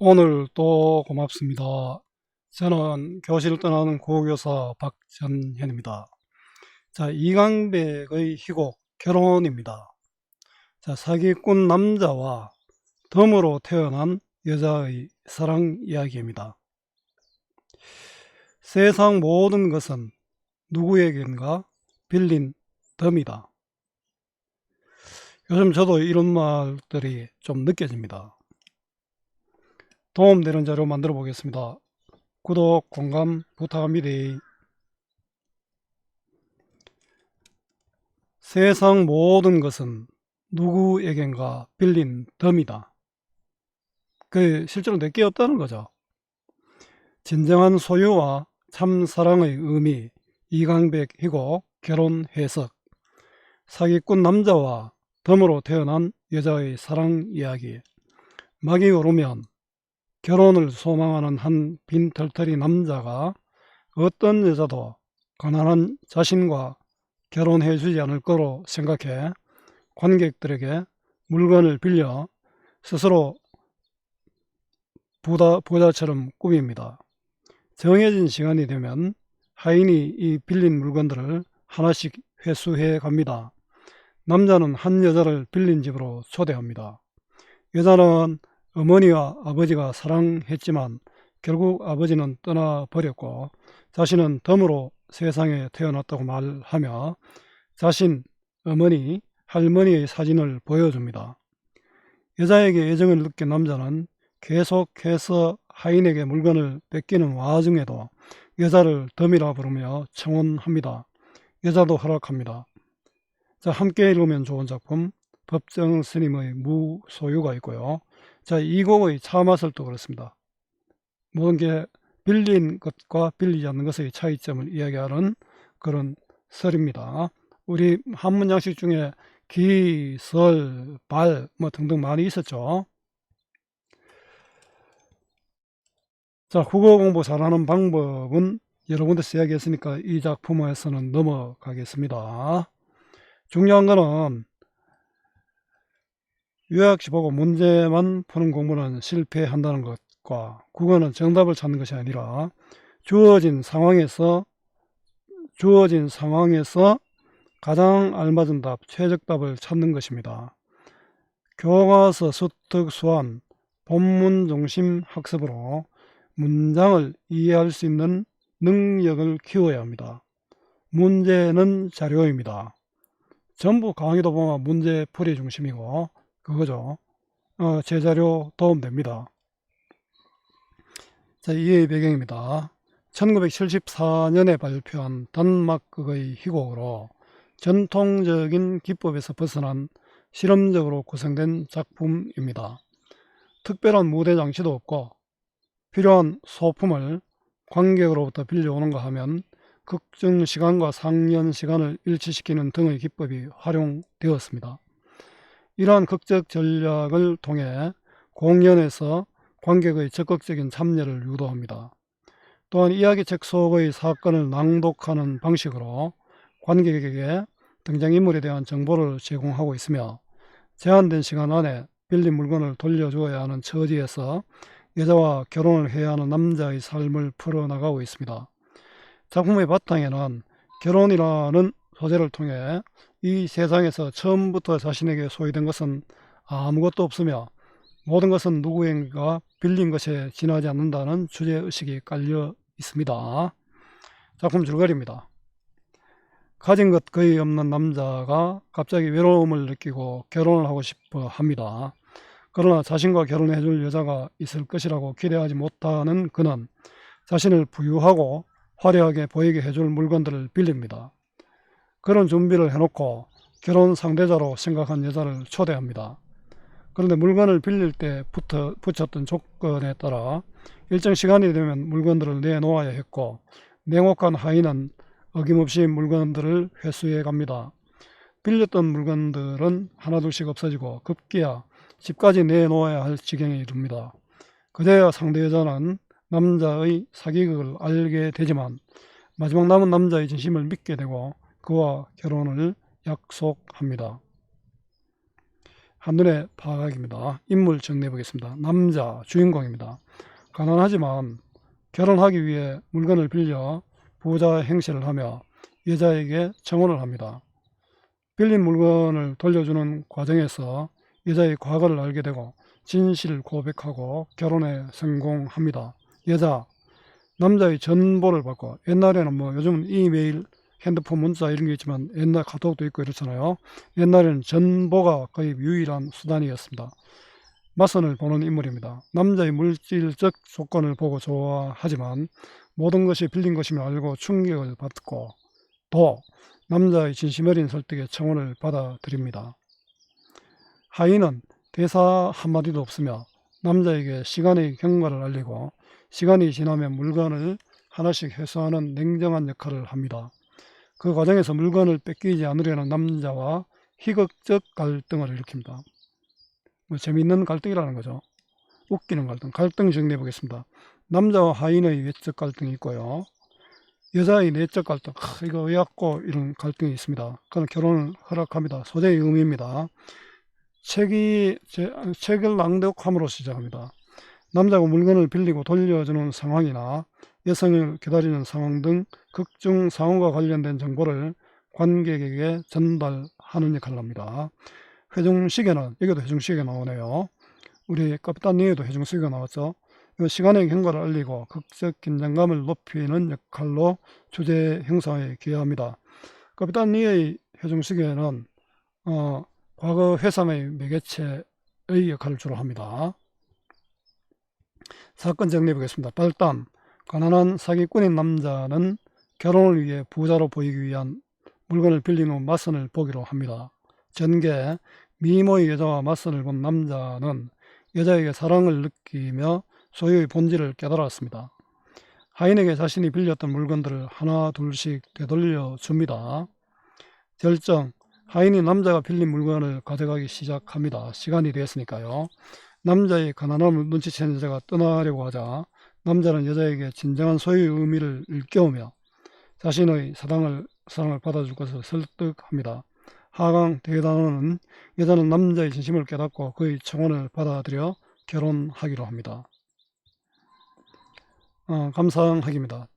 오늘 또 고맙습니다. 저는 교실을 떠나는 고교사 박전현입니다. 자, 이강백의 희곡 결혼입니다. 자, 사기꾼 남자와 덤으로 태어난 여자의 사랑 이야기입니다. 세상 모든 것은 누구에겐가 빌린 덤이다. 요즘 저도 이런 말들이 좀 느껴집니다. 도움되는 자료 만들어 보겠습니다. 구독, 공감 부탁합니다. 세상 모든 것은 누구에겐가 빌린 덤이다. 그 실제로 내게 없다는 거죠. 진정한 소유와 참 사랑의 의미, 이강백 희곡 결혼 해석, 사기꾼 남자와 덤으로 태어난 여자의 사랑 이야기. 막이 오르면 결혼을 소망하는 한 빈털터리 남자가 어떤 여자도 가난한 자신과 결혼해 주지 않을 거로 생각해 관객들에게 물건을 빌려 스스로 부자처럼 꾸밉니다. 정해진 시간이 되면 하인이 이 빌린 물건들을 하나씩 회수해 갑니다. 남자는 한 여자를 빌린 집으로 초대합니다. 여자는 어머니와 아버지가 사랑했지만 결국 아버지는 떠나버렸고 자신은 덤으로 세상에 태어났다고 말하며 자신, 어머니, 할머니의 사진을 보여줍니다. 여자에게 애정을 느낀 남자는 계속해서 하인에게 물건을 뺏기는 와중에도 여자를 덤이라 부르며 청혼합니다. 여자도 허락합니다. 자, 함께 읽으면 좋은 작품 법정 스님의 무소유가 있고요. 자, 이 곡의 차맛을 또 그렇습니다. 모든 게 빌린 것과 빌리지 않는 것의 차이점을 이야기하는 그런 설입니다. 우리 한문 양식 중에 기, 설, 발 뭐 등등 많이 있었죠. 자, 국어 공부 잘하는 방법은 여러 군데서 이야기했으니까 이 작품에서는 넘어가겠습니다. 중요한 거는 요약시 보고 문제만 푸는 공부는 실패한다는 것과 국어는 정답을 찾는 것이 아니라 주어진 상황에서 가장 알맞은 답, 최적답을 찾는 것입니다. 교과서 수특 수한 본문 중심 학습으로 문장을 이해할 수 있는 능력을 키워야 합니다. 문제는 자료입니다. 전부 강의도 보면 문제풀이 중심이고 그거죠. 제자료 도움됩니다. 자, 이의 배경입니다. 1974년에 발표한 단막극의 희곡으로 전통적인 기법에서 벗어난 실험적으로 구성된 작품입니다. 특별한 무대 장치도 없고 필요한 소품을 관객으로부터 빌려오는가 하면 극중 시간과 상연 시간을 일치시키는 등의 기법이 활용되었습니다. 이러한 극적 전략을 통해 공연에서 관객의 적극적인 참여를 유도합니다. 또한 이야기책 속의 사건을 낭독하는 방식으로 관객에게 등장인물에 대한 정보를 제공하고 있으며 제한된 시간 안에 빌린 물건을 돌려주어야 하는 처지에서 여자와 결혼을 해야 하는 남자의 삶을 풀어나가고 있습니다. 작품의 바탕에는 결혼이라는 소재를 통해 이 세상에서 처음부터 자신에게 소유된 것은 아무것도 없으며 모든 것은 누구인가 빌린 것에 지나지 않는다는 주제의식이 깔려 있습니다. 작품 줄거리입니다. 가진 것 거의 없는 남자가 갑자기 외로움을 느끼고 결혼을 하고 싶어 합니다. 그러나 자신과 결혼해 줄 여자가 있을 것이라고 기대하지 못하는 그는 자신을 부유하고 화려하게 보이게 해줄 물건들을 빌립니다. 그런 준비를 해놓고 결혼 상대자로 생각한 여자를 초대합니다. 그런데 물건을 빌릴 때 붙였던 조건에 따라 일정 시간이 되면 물건들을 내놓아야 했고 냉혹한 하인은 어김없이 물건들을 회수해 갑니다. 빌렸던 물건들은 하나둘씩 없어지고 급기야 집까지 내놓아야 할 지경에 이릅니다. 그제야 상대 여자는 남자의 사기극을 알게 되지만 마지막 남은 남자의 진심을 믿게 되고 그와 결혼을 약속합니다. 한눈에 파악입니다. 인물 정리해 보겠습니다. 남자 주인공입니다. 가난하지만 결혼하기 위해 물건을 빌려 부자 행세를 하며 여자에게 청혼을 합니다. 빌린 물건을 돌려주는 과정에서 여자의 과거를 알게 되고 진실을 고백하고 결혼에 성공합니다. 여자, 남자의 전보를 받고, 옛날에는 요즘은 이메일, 핸드폰 문자 이런 게 있지만 옛날 카톡도 있고 이렇잖아요. 옛날에는 전보가 거의 유일한 수단이었습니다. 맞선을 보는 인물입니다. 남자의 물질적 조건을 보고 좋아하지만 모든 것이 빌린 것임을 알고 충격을 받고 또 남자의 진심 어린 설득에 청혼을 받아들입니다. 하인은 대사 한마디도 없으며 남자에게 시간의 경과를 알리고 시간이 지나면 물건을 하나씩 회수하는 냉정한 역할을 합니다. 그 과정에서 물건을 뺏기지 않으려는 남자와 희극적 갈등을 일으킵니다. 재미있는 갈등이라는 거죠. 웃기는 갈등. 갈등 정리해 보겠습니다. 남자와 하인의 외적 갈등이 있고요. 여자의 내적 갈등. 이거 왜 갖고 이런 갈등이 있습니다. 그는 결혼을 허락합니다. 소재의 의미입니다. 책을 낭독함으로 시작합니다. 남자가 물건을 빌리고 돌려주는 상황이나 여성을 기다리는 상황 등 극중 상황과 관련된 정보를 관객에게 전달하는 역할을 합니다. 회중식에는, 여기도 회중식에 나오네요. 우리 카피탄 니에도 회중식에 나왔죠. 시간의 경과를 알리고 극적 긴장감을 높이는 역할로 주제 형성에 기여합니다. 카피탄 니의 회중식에는 과거 회상의 매개체의 역할을 주로 합니다. 사건 정리해 보겠습니다. 발단, 가난한 사기꾼인 남자는 결혼을 위해 부자로 보이기 위한 물건을 빌린 후 맞선을 보기로 합니다. 전개, 미모의 여자와 맞선을 본 남자는 여자에게 사랑을 느끼며 소유의 본질을 깨달았습니다. 하인에게 자신이 빌렸던 물건들을 하나 둘씩 되돌려 줍니다. 결정, 하인이 남자가 빌린 물건을 가져가기 시작합니다. 시간이 되었으니까요. 남자의 가난함을 눈치챈 여자가 떠나려고 하자 남자는 여자에게 진정한 소유의 의미를 일깨우며 자신의 사랑을 받아줄 것을 설득합니다. 하강 대단원은 여자는 남자의 진심을 깨닫고 그의 청혼을 받아들여 결혼하기로 합니다. 감상하기입니다.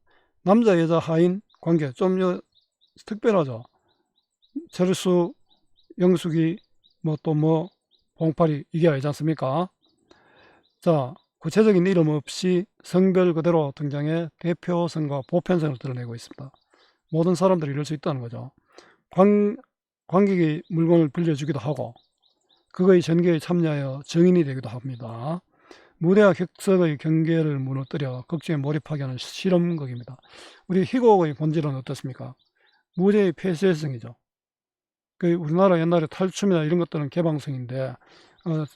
남자 여자 하인 관계 좀 특별하죠. 철수, 영숙이 봉파리 이게 아니지 않습니까? 자, 구체적인 이름 없이 성별 그대로 등장해 대표성과 보편성을 드러내고 있습니다. 모든 사람들이 이럴 수 있다는 거죠. 관객이 물건을 빌려주기도 하고 그의 전개에 참여하여 증인이 되기도 합니다. 무대와 객석의 경계를 무너뜨려 극중에 몰입하게 하는 실험극입니다. 우리 희곡의 본질은 어떻습니까? 무대의 폐쇄성이죠. 우리나라 옛날에 탈춤이나 이런 것들은 개방성인데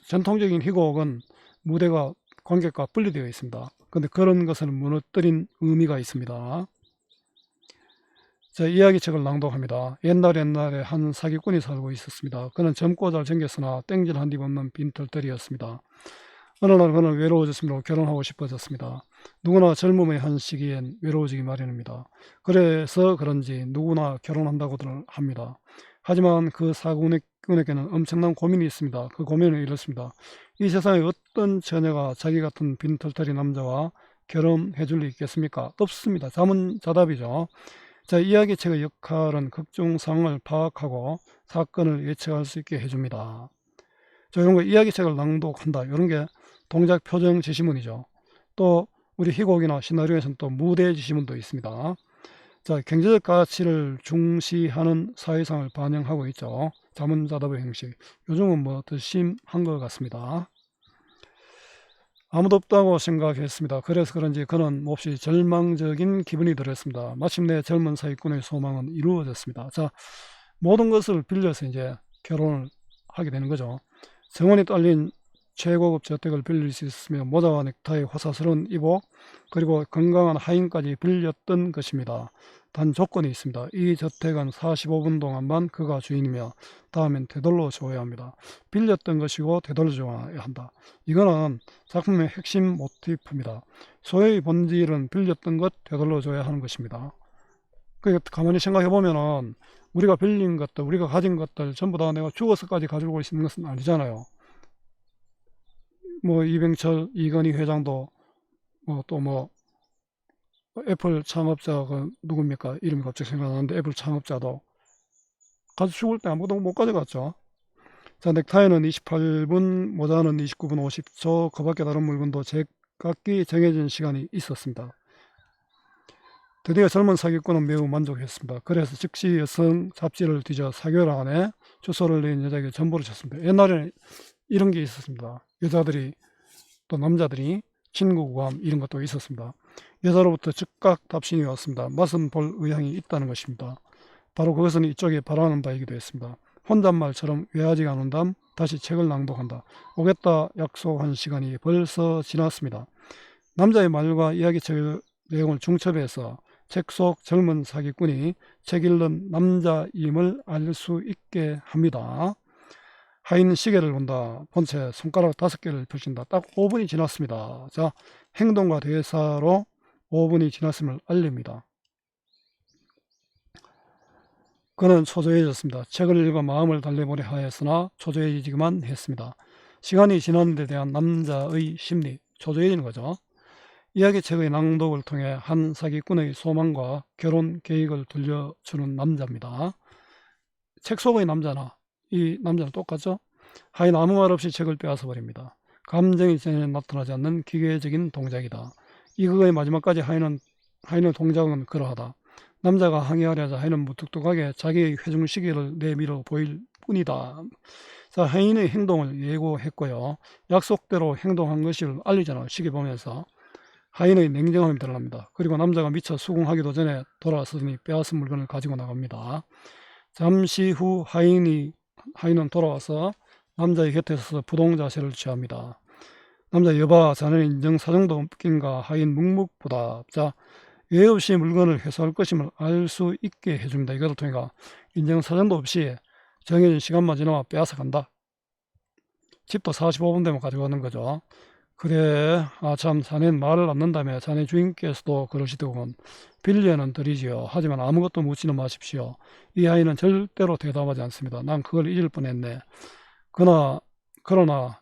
전통적인 희곡은 무대가 관객과 분리되어 있습니다. 그런데 그런 것을 무너뜨린 의미가 있습니다. 자, 이야기책을 낭독합니다. 옛날에 한 사기꾼이 살고 있었습니다. 그는 젊고 잘생겼으나 땡질 한 입 없는 빈털터리였습니다. 어느 날 그는 외로워졌으므로 결혼하고 싶어졌습니다. 누구나 젊음의 한 시기엔 외로워지기 마련입니다. 그래서 그런지 누구나 결혼한다고들 합니다. 하지만 그 사기꾼에게는 엄청난 고민이 있습니다. 그 고민은 이렇습니다. 이 세상에 어떤 처녀가 자기 같은 빈털터리 남자와 결혼해 줄 리 있겠습니까? 없습니다. 자문자답이죠. 자, 이야기책의 역할은 극중 상황을 파악하고 사건을 예측할 수 있게 해줍니다. 자, 이런 거 이야기책을 낭독한다. 이런 게 동작 표정 지시문이죠. 또 우리 희곡이나 시나리오에서는 또 무대 지시문도 있습니다. 자, 경제적 가치를 중시하는 사회상을 반영하고 있죠. 자문자답의 형식. 요즘은 더 심한 것 같습니다. 아무도 없다고 생각했습니다. 그래서 그런지 그는 몹시 절망적인 기분이 들었습니다. 마침내 젊은 사기꾼의 소망은 이루어졌습니다. 자, 모든 것을 빌려서 이제 결혼을 하게 되는 거죠. 정원이 딸린 최고급 저택을 빌릴 수 있으며 모자와 넥타이, 화사스러운 이복, 그리고 건강한 하인까지 빌렸던 것입니다. 단 조건이 있습니다. 이 저택은 45분 동안만 그가 주인이며 다음엔 되돌려 줘야 합니다. 빌렸던 것이고 되돌려 줘야 한다. 이거는 작품의 핵심 모티프입니다. 소유의 본질은 빌렸던 것 되돌려 줘야 하는 것입니다. 가만히 생각해 보면은 우리가 빌린 것들, 우리가 가진 것들 전부 다 내가 죽어서까지 가지고 있는 것은 아니잖아요. 뭐 이병철, 이건희 회장도 또 애플 창업자가 누굽니까? 이름이 갑자기 생각나는데 애플 창업자도 가서 죽을 때 아무도 못 가져갔죠. 자, 넥타이는 28분, 모자는 29분 50초, 그 밖에 다른 물건도 제각기 정해진 시간이 있었습니다. 드디어 젊은 사기꾼은 매우 만족했습니다. 그래서 즉시 여성 잡지를 뒤져 4개월 안에 주소를 낸 여자에게 전보를 쳤습니다. 옛날에는 이런 게 있었습니다. 여자들이 또 남자들이 친구 구함 이런 것도 있었습니다. 여자로부터 즉각 답신이 왔습니다. 맛은 볼 의향이 있다는 것입니다. 바로 그것은 이쪽에 바라는 바이기도 했습니다. 혼잣말처럼 왜 아직 안 온담? 다시 책을 낭독한다. 오겠다 약속한 시간이 벌써 지났습니다. 남자의 말과 이야기책의 내용을 중첩해서 책 속 젊은 사기꾼이 책 읽는 남자임을 알 수 있게 합니다. 하인 시계를 본다. 본체 손가락 5개를 펼친다. 딱 5분이 지났습니다. 자, 행동과 대사로 5분이 지났음을 알립니다. 그는 초조해졌습니다. 책을 읽어 마음을 달래보려 하였으나 초조해지기만 했습니다. 시간이 지난 데 대한 남자의 심리, 초조해지는 거죠. 이야기책의 낭독을 통해 한 사기꾼의 소망과 결혼 계획을 들려주는 남자입니다. 책 속의 남자나 이 남자는 똑같죠? 하인 아무 말 없이 책을 빼앗아 버립니다. 감정이 전혀 나타나지 않는 기계적인 동작이다. 이극의 마지막까지 하인의 동작은 그러하다. 남자가 항의하려자 하인은 무뚝뚝하게 자기의 회중 시계를 내밀어 보일 뿐이다. 자, 하인의 행동을 예고했고요. 약속대로 행동한 것을 알리잖아요. 시계 보면서. 하인의 냉정함이 드러납니다. 그리고 남자가 미처 수긍하기도 전에 돌아서더니 빼앗은 물건을 가지고 나갑니다. 잠시 후 하인은 돌아와서 남자의 곁에 서서 부동 자세를 취합니다. 남자, 여봐, 자네는 인정사정도 없긴가? 하인 묵묵부답. 자, 예외 없이 물건을 회수할 것임을 알 수 있게 해줍니다. 이것을 통해 인정사정도 없이 정해진 시간만 지나면 빼앗아 간다. 집도 45분 되면 가져가는 거죠. 그래, 참, 자네는 말을 않는다며. 자네 주인께서도 그러시더군. 빌려는 드리지요. 하지만 아무것도 묻지는 마십시오. 이 아이는 절대로 대답하지 않습니다. 난 그걸 잊을 뻔했네. 그러나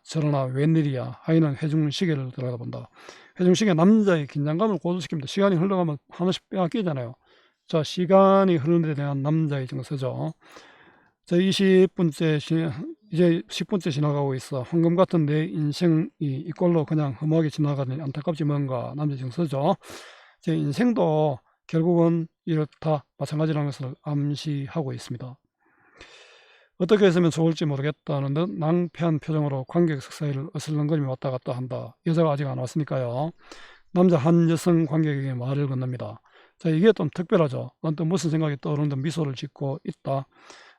저러나 웬일이야. 아이는 회중 시계를 들여다본다. 회중 시계 남자의 긴장감을 고조시킵니다. 시간이 흘러가면 하나씩 빼앗기잖아요. 자, 시간이 흐르는 데 대한 남자의 정서죠. 자, 이제 10분째 지나가고 있어. 황금 같은 내 인생이 이꼴로 그냥 허무하게 지나가니 안타깝지 뭔가. 남자의 정서죠. 제 인생도 결국은 이렇다 마찬가지라는 것을 암시하고 있습니다. 어떻게 했으면 좋을지 모르겠다는 듯 낭패한 표정으로 관객석 사이를 어슬렁거리며 왔다 갔다 한다. 여자가 아직 안 왔으니까요. 남자 한 여성 관객에게 말을 건넵니다. 자, 이게 좀 특별하죠. 난 또 무슨 생각이 떠오르는 듯 미소를 짓고 있다.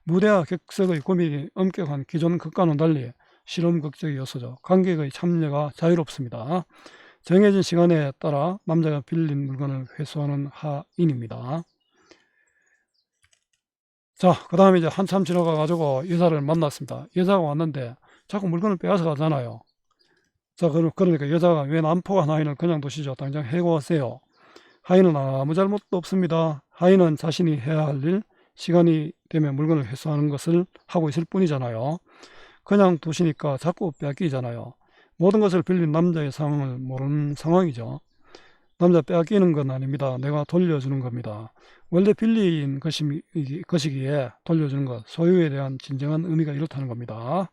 무대와 객석의 구밀이 엄격한 기존 극과는 달리 실험극적인 요소죠. 관객의 참여가 자유롭습니다. 정해진 시간에 따라 남자가 빌린 물건을 회수하는 하인입니다. 자, 그 다음에 이제 한참 지나가 가지고 여자를 만났습니다. 여자가 왔는데 자꾸 물건을 빼앗아 가잖아요. 자, 그러니까 여자가 왜 남포한 하인을 그냥 두시죠? 당장 해고하세요. 하인은 아무 잘못도 없습니다. 하인은 자신이 해야 할 일, 시간이 되면 물건을 회수하는 것을 하고 있을 뿐이잖아요. 그냥 두시니까 자꾸 빼앗기잖아요. 모든 것을 빌린 남자의 상황을 모르는 상황이죠. 남자 빼앗기는 건 아닙니다. 내가 돌려주는 겁니다. 원래 빌린 것이기에 돌려주는 것, 소유에 대한 진정한 의미가 이렇다는 겁니다.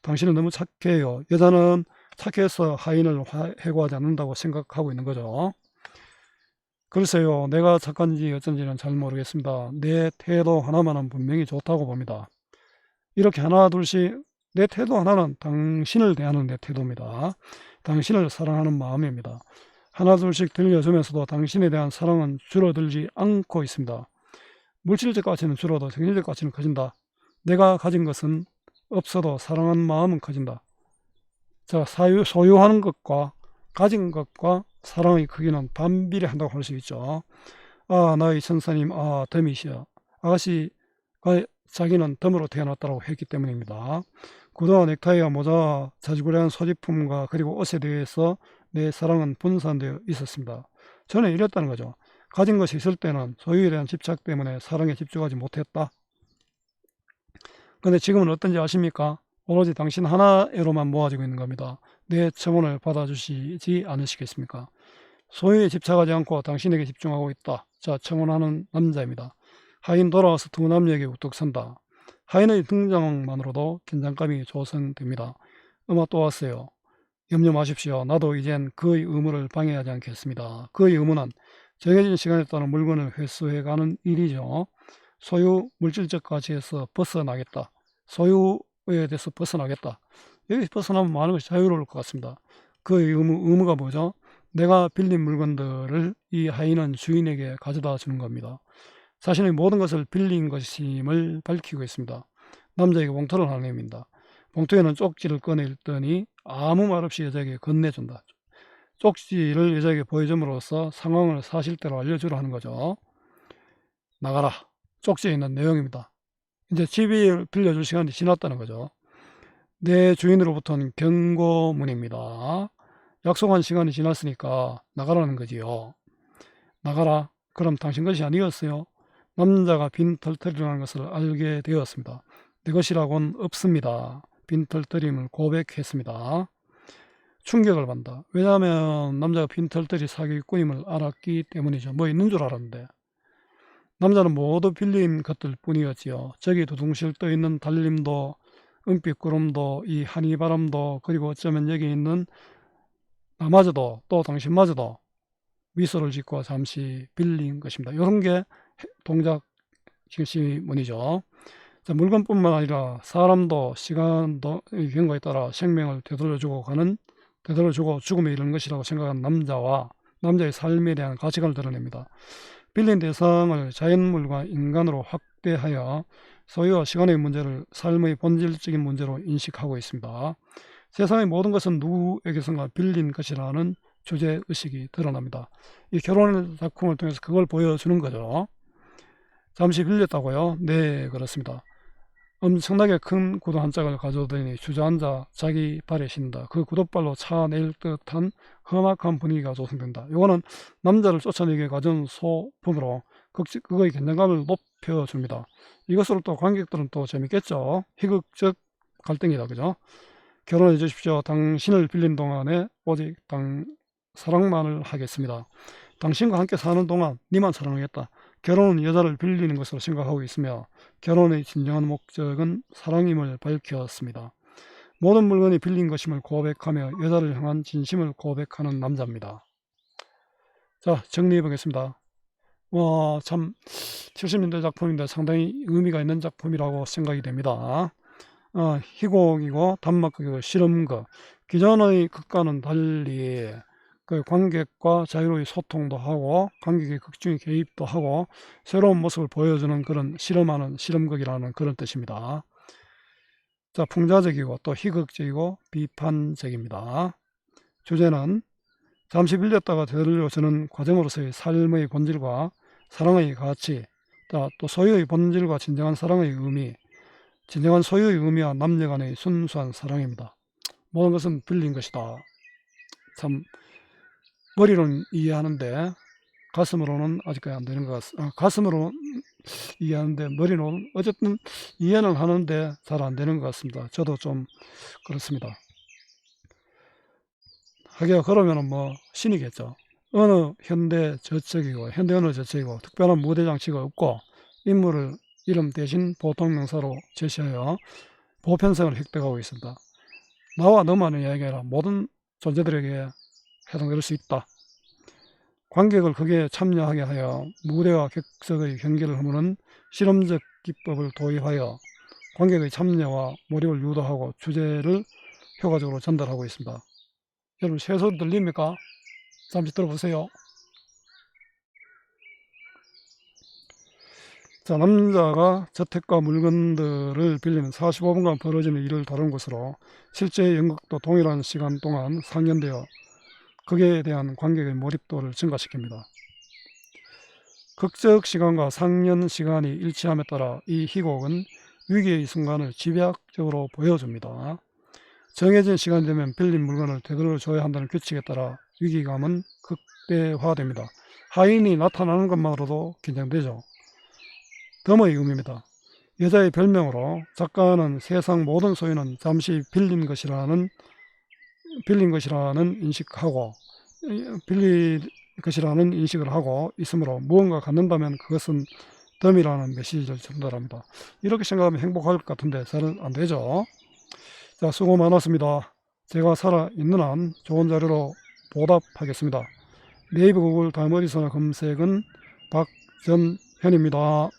당신은 너무 착해요. 여자는 착해서 하인을 해고하지 않는다고 생각하고 있는 거죠. 글쎄요, 내가 착한지 어쩐지는 잘 모르겠습니다. 내 태도 하나만은 분명히 좋다고 봅니다. 이렇게 하나 둘씩 내 태도 하나는 당신을 대하는 내 태도입니다. 당신을 사랑하는 마음입니다. 하나 둘씩 들려주면서도 당신에 대한 사랑은 줄어들지 않고 있습니다. 물질적 가치는 줄어도 정신적 가치는 커진다. 내가 가진 것은 없어도 사랑하는 마음은 커진다. 자, 소유하는 것과 가진 것과 사랑의 크기는 반비례한다고 할 수 있죠. 아, 나의 천사님, 덤이시여. 아가씨가 자기는 덤으로 태어났다고 했기 때문입니다. 구두와 넥타이와 모자, 자주구레한 소지품과 그리고 옷에 대해서 내 사랑은 분산되어 있었습니다. 저는 이랬다는 거죠. 가진 것이 있을 때는 소유에 대한 집착 때문에 사랑에 집중하지 못했다. 근데 지금은 어떤지 아십니까? 오로지 당신 하나애로만 모아지고 있는 겁니다. 내 청혼을 받아주시지 않으시겠습니까? 소유에 집착하지 않고 당신에게 집중하고 있다. 자, 청혼하는 남자입니다. 하인 돌아와서 두 남녀에게 우뚝 선다. 하인의 등장만으로도 긴장감이 조성됩니다. 음악 또 왔어요. 염려 마십시오. 나도 이젠 그의 의무를 방해하지 않겠습니다. 그의 의무는 정해진 시간에 따라 물건을 회수해가는 일이죠. 소유 물질적 가치에서 벗어나겠다. 소유에 대해서 벗어나겠다. 여기 벗어나면 많은 것이 자유로울 것 같습니다. 그의 의무가 뭐죠? 내가 빌린 물건들을 이 하인은 주인에게 가져다 주는 겁니다. 자신의 모든 것을 빌린 것임을 밝히고 있습니다. 남자에게 봉투를 하나 냅니다. 봉투에는 쪽지를 꺼내더니 아무 말 없이 여자에게 건네준다. 쪽지를 여자에게 보여줌으로써 상황을 사실대로 알려주려 하는 거죠. 나가라. 쪽지에 있는 내용입니다. 이제 집을 빌려줄 시간이 지났다는 거죠. 내 주인으로부터는 경고문입니다. 약속한 시간이 지났으니까 나가라는 거지요. 나가라. 그럼 당신 것이 아니었어요. 남자가 빈털터리라는 것을 알게 되었습니다. 내 것이라고는 없습니다. 빈털터림을 고백했습니다. 충격을 받는다. 왜냐하면 남자가 빈털터리 사기꾼임을 알았기 때문이죠. 뭐 있는 줄 알았는데. 남자는 모두 빌린 것들 뿐이었지요. 저기 두둥실 떠있는 달림도, 은빛 구름도, 이 한이바람도, 그리고 어쩌면 여기 있는 나마저도, 또 당신마저도 미소를 짓고 잠시 빌린 것입니다. 이런 게 동작 실시문이죠. 물건뿐만 아니라 사람도 시간도 경과에 따라 생명을 되돌려주고 죽음에 이르는 것이라고 생각한 남자와 남자의 삶에 대한 가치관을 드러냅니다. 빌린 대상을 자연물과 인간으로 확대하여 소유와 시간의 문제를 삶의 본질적인 문제로 인식하고 있습니다. 세상의 모든 것은 누구에게선가 빌린 것이라는 주제의식이 드러납니다. 이 결혼의 작품을 통해서 그걸 보여주는 거죠. 잠시 빌렸다고요? 네, 그렇습니다. 엄청나게 큰 구두 한 짝을 가져오더니 주저앉아 자기 발에 신다. 그 구둣발로 차낼 듯한 험악한 분위기가 조성된다. 이거는 남자를 쫓아내기 위해 가져온 소품으로 그거의 긴장감을 높여줍니다. 이것으로 또 관객들은 또 재밌겠죠. 희극적 갈등이다. 그죠? 결혼해 주십시오. 당신을 빌린 동안에 오직 사랑만을 하겠습니다. 당신과 함께 사는 동안 니만 사랑하겠다. 결혼은 여자를 빌리는 것으로 생각하고 있으며 결혼의 진정한 목적은 사랑임을 밝혔습니다. 모든 물건이 빌린 것임을 고백하며 여자를 향한 진심을 고백하는 남자입니다. 자, 정리해 보겠습니다. 참 70년대 작품인데 상당히 의미가 있는 작품이라고 생각이 됩니다. 희곡이고 단막극이고 실험극. 기존의 극과는 달리 그 관객과 자유로이 소통도 하고 관객의 극중에 개입도 하고 새로운 모습을 보여주는 그런 실험하는 실험극이라는 그런 뜻입니다. 자, 풍자적이고 또 희극적이고 비판적입니다. 주제는 잠시 빌렸다가 되돌려주는 과정으로서의 삶의 본질과 사랑의 가치, 또 소유의 본질과 진정한 사랑의 의미, 진정한 소유의 의미와 남녀 간의 순수한 사랑입니다. 모든 것은 빌린 것이다. 참 머리로는 이해하는데 가슴으로는 아직까지 안 되는 것 같습니다. 가슴으로 이해하는데 머리로는 어쨌든 이해는 하는데 잘 안 되는 것 같습니다. 저도 좀 그렇습니다. 하기가 그러면은 뭐 신이겠죠. 어느 현대 저척이고 현대 어느 저척이고 특별한 무대 장치가 없고 인물을 이름 대신 보통 명사로 제시하여 보편성을 획득하고 있습니다. 나와 너만의 이야기가 아니라 모든 존재들에게 해당될 수 있다. 관객을 거기에 참여하게 하여 무대와 객석의 경계를 허무는 실험적 기법을 도입하여 관객의 참여와 몰입을 유도하고 주제를 효과적으로 전달하고 있습니다. 여러분 새소리 들립니까? 잠시 들어보세요. 자, 남자가 저택과 물건들을 빌리는 45분간 벌어지는 일을 다룬 것으로 실제 연극도 동일한 시간 동안 상연되어 극에 대한 관객의 몰입도를 증가시킵니다. 극적 시간과 상연 시간이 일치함에 따라 이 희곡은 위기의 순간을 집약적으로 보여줍니다. 정해진 시간이 되면 빌린 물건을 되돌려줘야 한다는 규칙에 따라 위기감은 극대화됩니다. 하인이 나타나는 것만으로도 긴장되죠. 덤의 의미입니다. 여자의 별명으로 작가는 세상 모든 소유는 잠시 빌린 것이라는 인식하고 빌릴 것이라는 인식을 하고 있으므로 무언가 갖는다면 그것은 덤이라는 메시지를 전달합니다. 이렇게 생각하면 행복할 것 같은데 잘 안되죠. 자, 수고 많았습니다. 제가 살아있는 한 좋은 자료로 보답하겠습니다. 네이버 구글 다음 어디서나 검색은 박전현입니다.